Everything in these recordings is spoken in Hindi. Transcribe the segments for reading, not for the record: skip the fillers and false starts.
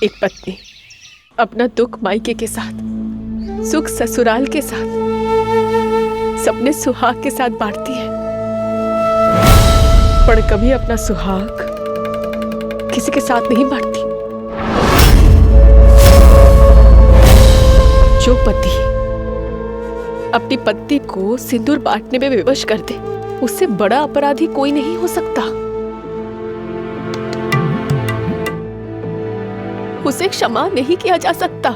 एक पत्नी अपना दुख मायके के साथ, सुख ससुराल के साथ, सपने सुहाग के साथ बांटती है, पर कभी अपना सुहाग किसी के साथ नहीं बांटती। जो पति अपनी पत्नी को सिंदूर बांटने में विवश कर दे, उससे बड़ा अपराधी कोई नहीं हो सकता। उसे क्षमा नहीं किया जा सकता।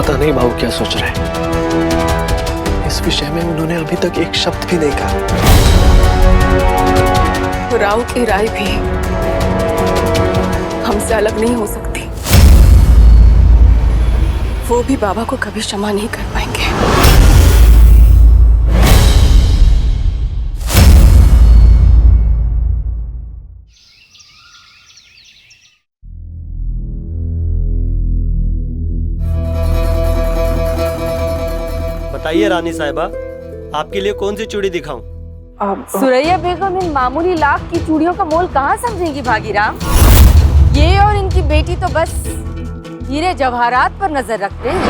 नहीं भाऊ क्या सोच रहे हैं? इस विषय में उन्होंने अभी तक एक शब्द भी नहीं कहा। राव की राय भी हमसे अलग नहीं हो सकती। वो भी बाबा को कभी क्षमा नहीं कर पाएंगे। बताइए रानी साहिबा, आपके लिए कौन सी चूड़ी दिखाऊं? सुरैया बेगम इन मामूली लाख की चूड़ियों का मोल कहाँ समझेंगी भागीराम? ये और इनकी बेटी तो बस हीरे जवाहरात पर नजर रखते हैं।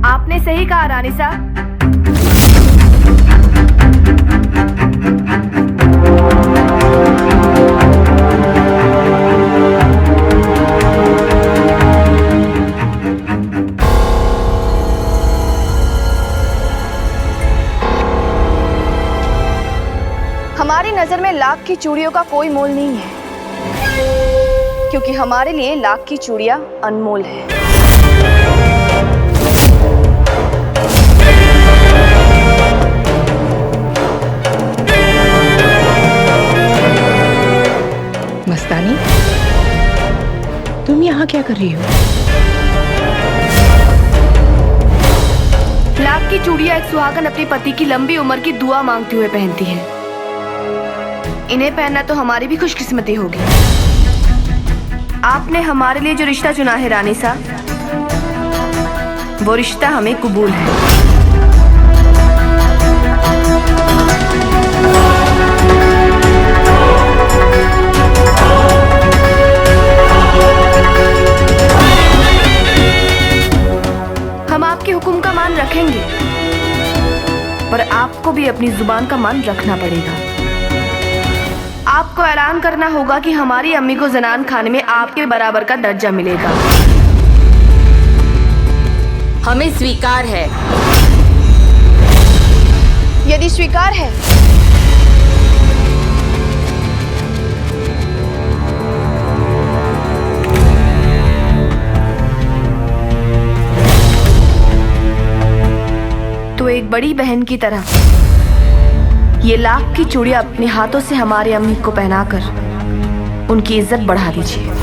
आपने सही कहा रानी साहब। हमारी नजर में लाख की चूड़ियों का कोई मोल नहीं है, क्योंकि हमारे लिए लाख की चूड़ियां अनमोल है। मस्तानी, तुम यहाँ क्या कर रही हो? लाख की चूड़ियां एक सुहागन अपने पति की लंबी उम्र की दुआ मांगते हुए पहनती है। इन्हें पहनना तो हमारी भी खुशकिस्मती होगी। आपने हमारे लिए जो रिश्ता चुना है रानी साहब, वो रिश्ता हमें कबूल है। हम आपके हुक्म का मान रखेंगे, पर आपको भी अपनी जुबान का मान रखना पड़ेगा। आपको ऐलान करना होगा कि हमारी अम्मी को जनान खाने में आपके बराबर का दर्जा मिलेगा। हमें स्वीकार है। यदि स्वीकार है तो एक बड़ी बहन की तरह ये लाख की चूड़ियां अपने हाथों से हमारे अम्मी को पहनाकर उनकी इज्जत बढ़ा दीजिए।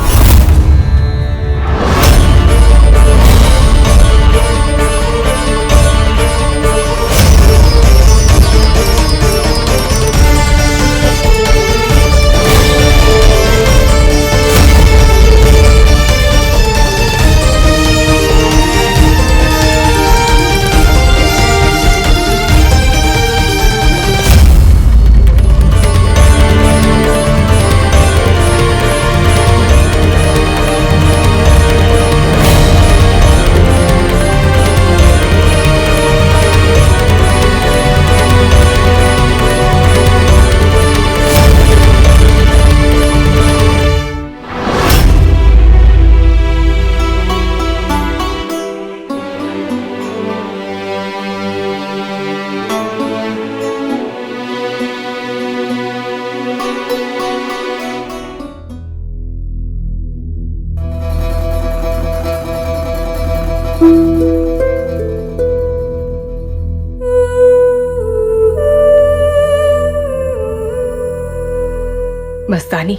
मस्तानी,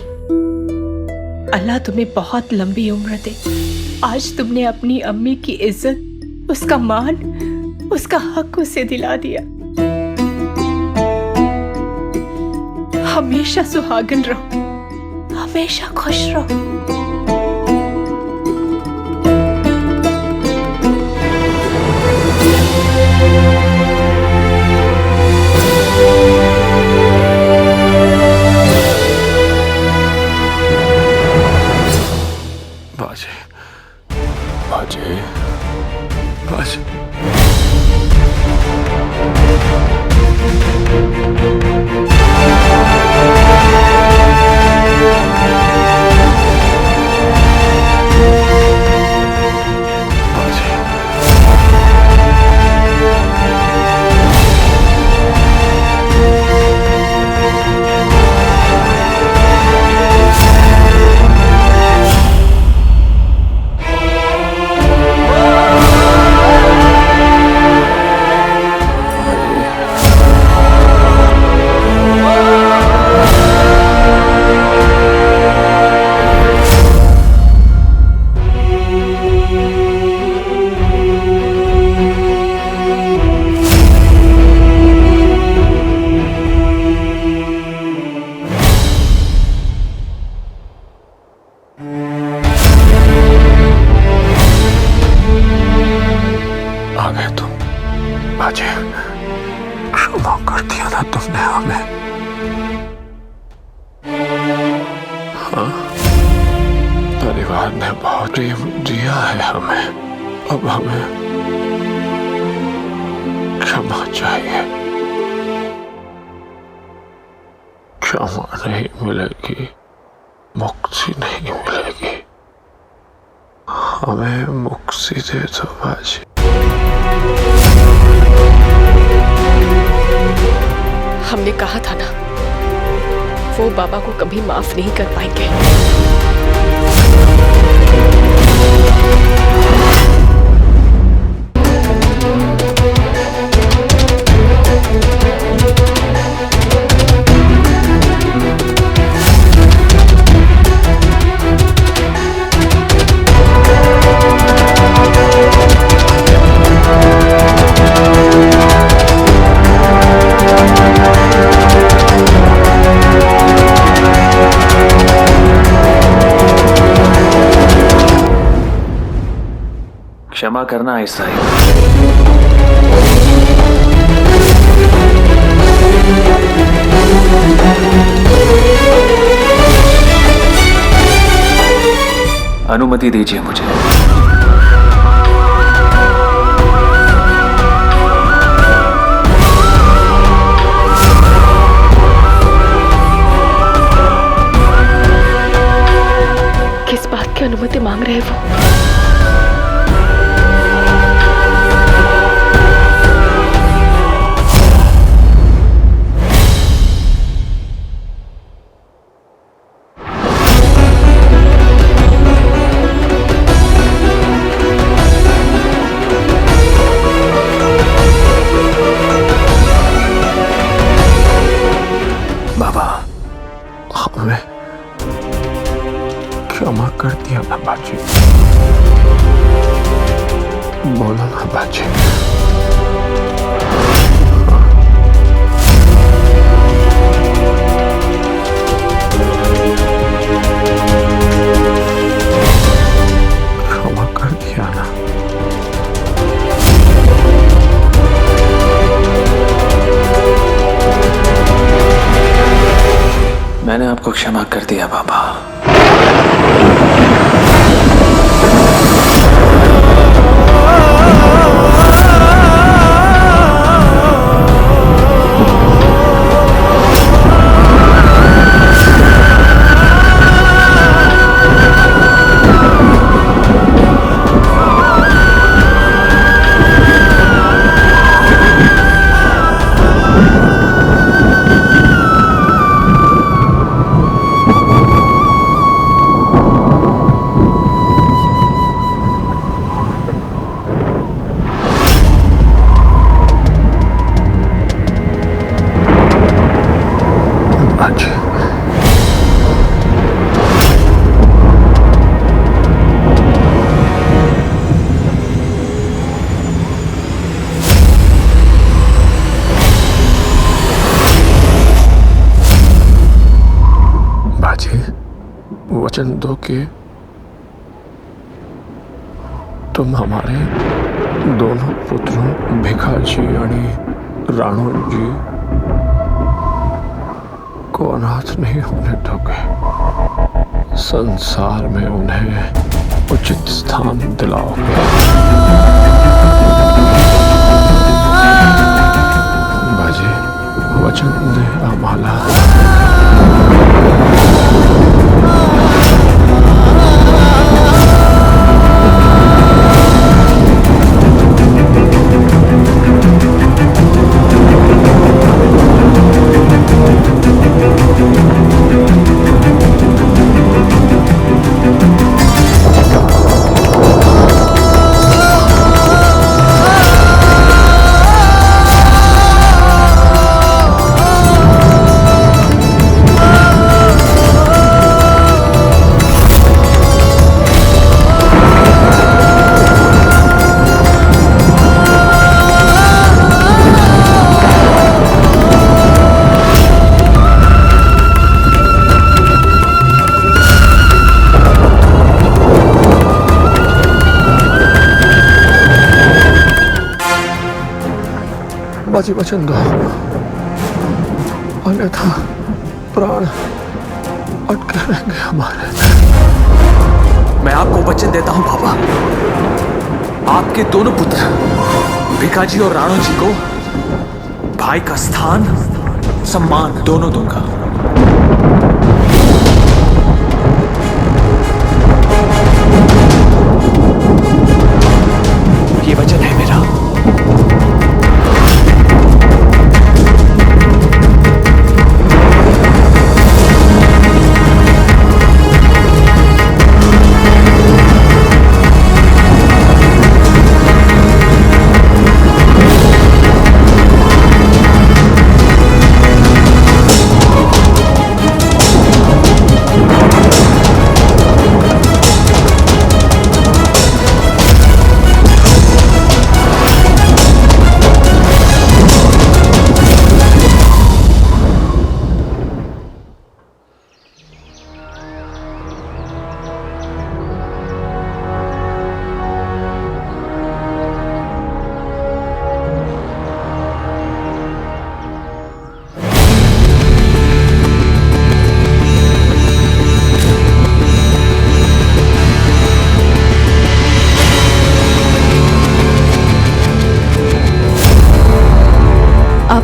अल्लाह तुम्हें बहुत लंबी उम्र दे। आज तुमने अपनी अम्मी की इज्जत, उसका मान, उसका हक उसे दिला दिया। हमेशा सुहागन रहो, हमेशा खुश रहो। बाजे, बाजे, बाजे। आ गए तुम बाजे, क्षमा कर दिया ना तुमने हमें। हाँ, परिवार ने बहुत प्रेम दिया है हमें, अब हमें क्षमा चाहिए। क्षमा नहीं मिलेगी, मुक्ति नहीं मिलेगी। हमें मुक्ति दे दो बाजी। हमने कहा था ना, वो बाबा को कभी माफ नहीं कर पाएंगे। क्षमा करना ऐसा ही। अनुमति दीजिए मुझे। किस बात की अनुमति मांग रहे वो? हमें क्षमा कर दिया ना बाजी, बोलो ना बाजी। क्षमा कर दिया ना। मैंने आपको क्षमा कर दिया बाबा। वचन दो कि तुम हमारे दोनों पुत्रों भिखाजी आणि राणू जी को अनाथ नहीं होने दोगे, संसार में उन्हें उचित स्थान दिलाओगे। बाजी वचन दे आम्हाला। बाजी वचन दो, अन्यथा प्राण अटके रहेंगे हमारे। मैं आपको वचन देता हूं बाबा, आपके दोनों पुत्र भिखाजी और राणू जी को भाई का स्थान, सम्मान दोनों दूंगा। ये वचन है मेरा।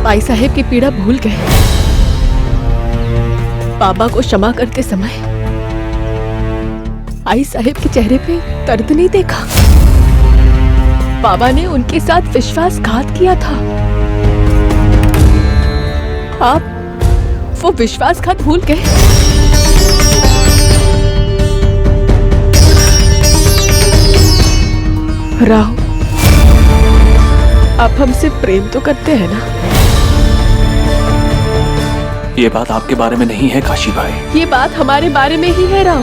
आई साहेब की पीड़ा भूल गए। बाबा को क्षमा करते समय आई साहेब के चेहरे पे दर्द नहीं देखा। बाबा ने उनके साथ विश्वासघात किया था। आप वो विश्वासघात भूल गए। राव, आप हमसे प्रेम तो करते हैं ना? ये बात आपके बारे में नहीं है काशी भाई। ये बात हमारे बारे में ही है राव।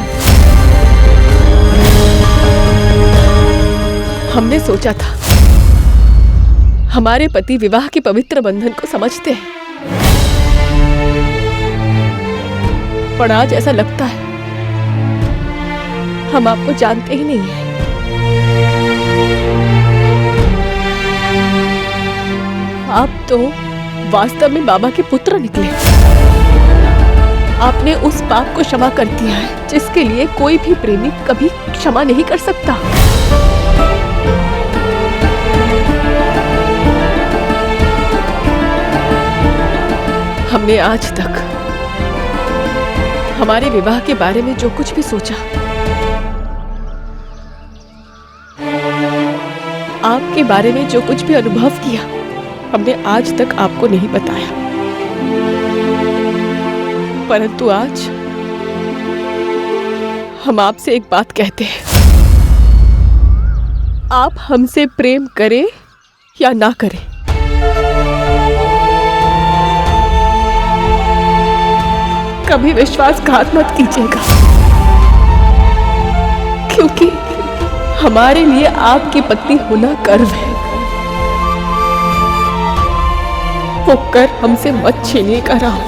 हमने सोचा था हमारे पति विवाह के पवित्र बंधन को समझते हैं, पर आज ऐसा लगता है हम आपको जानते ही नहीं हैं। आप तो वास्तव में बाबा के पुत्र निकले। आपने उस पाप को क्षमा कर दिया है जिसके लिए कोई भी प्रेमी कभी क्षमा नहीं कर सकता। हमने आज तक हमारे विवाह के बारे में जो कुछ भी सोचा, आपके बारे में जो कुछ भी अनुभव किया, हमने आज तक आपको नहीं बताया। परंतु आज हम आपसे एक बात कहते हैं, आप हमसे प्रेम करें या ना करें, कभी विश्वासघात मत कीजिएगा, क्योंकि हमारे लिए आपकी पत्नी होना गर्व है। वो कर हमसे मत छीनिएगा राव।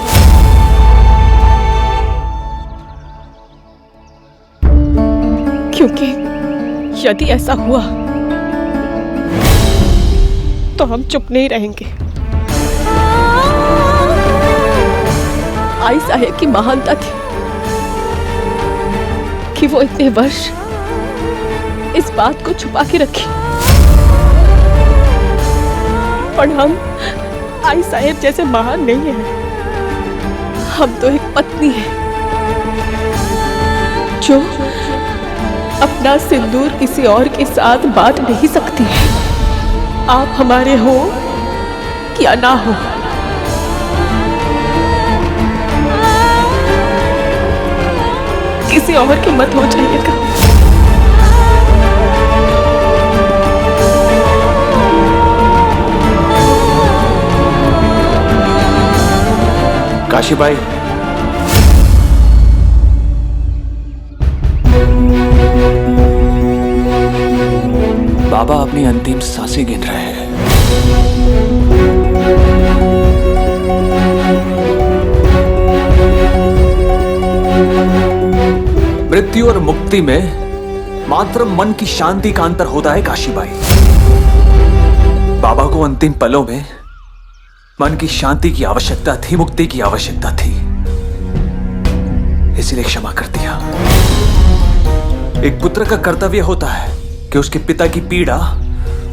क्योंकि यदि ऐसा हुआ तो हम चुप नहीं रहेंगे। आई साहेब की महानता थी कि वो इतने वर्ष इस बात को छुपा के रखी, पर हम आई साहेब जैसे महान नहीं है। हम तो एक पत्नी है जो अपना सिंदूर किसी और के साथ बांट नहीं सकती है। आप हमारे हो या ना हो, किसी और के मत हो जाइएगा। काशीबाई, बाबा अपनी अंतिम सांसें गिन रहे हैं। मृत्यु और मुक्ति में मात्र मन की शांति का अंतर होता है काशीबाई। बाबा को अंतिम पलों में मन की शांति की आवश्यकता थी, मुक्ति की आवश्यकता थी, इसलिए क्षमा कर दिया। एक पुत्र का कर्तव्य होता है कि उसके पिता की पीड़ा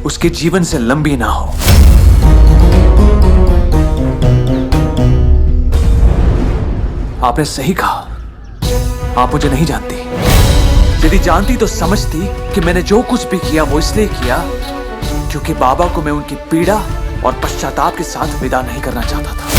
उसके जीवन से लंबी ना हो। आपने सही कहा, आप मुझे नहीं जानती। यदि जानती तो समझती कि मैंने जो कुछ भी किया वो इसलिए किया क्योंकि बाबा को मैं उनकी पीड़ा और पश्चाताप के साथ विदा नहीं करना चाहता था।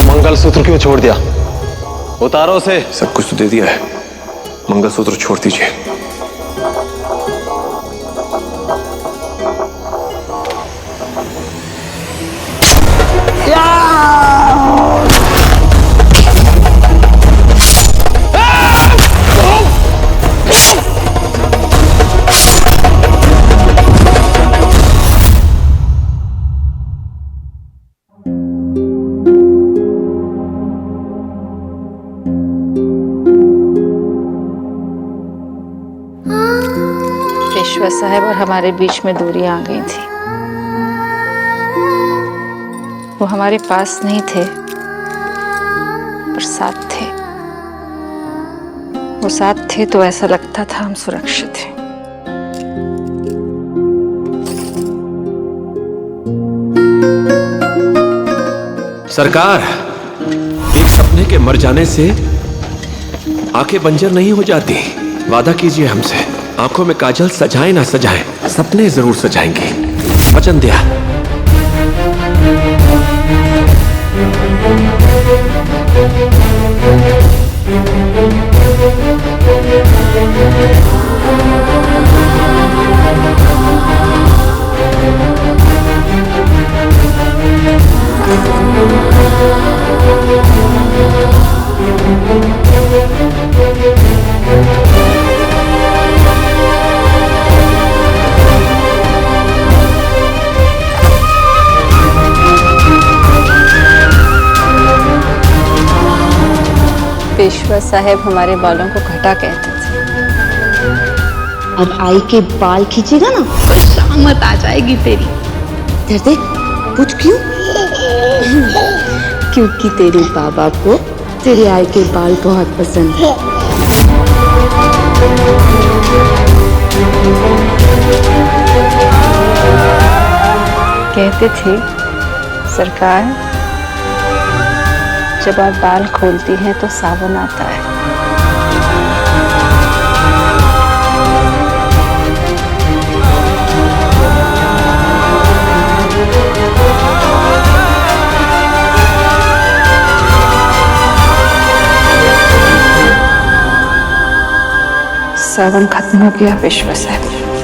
मंगलसूत्र क्यों छोड़ दिया? उतारो से। सब कुछ तो दे दिया है, मंगलसूत्र छोड़ दीजिए। पेशवा साहब और हमारे बीच में दूरियां आ गई थी। वो हमारे पास नहीं थे पर साथ थे। वो साथ थे तो ऐसा लगता था हम सुरक्षित हैं। सरकार, एक सपने के मर जाने से आंखें बंजर नहीं हो जाती। वादा कीजिए हमसे, आंखों में काजल सजाए ना सजाए, सपने जरूर सजाएंगे। वचन दिया। पेशवा साहब हमारे बालों को घटा कहते थे। अब आई के बाल खींचेगा ना तो शामत आ जाएगी तेरी। दर्दे पूछ क्यों? क्योंकि तेरे बाबा को तेरे आई के बाल बहुत पसंद है। कहते थे सरकार, जब आप बाल खोलती हैं तो सावन आता है। सावन खत्म हो गया, विश्व से।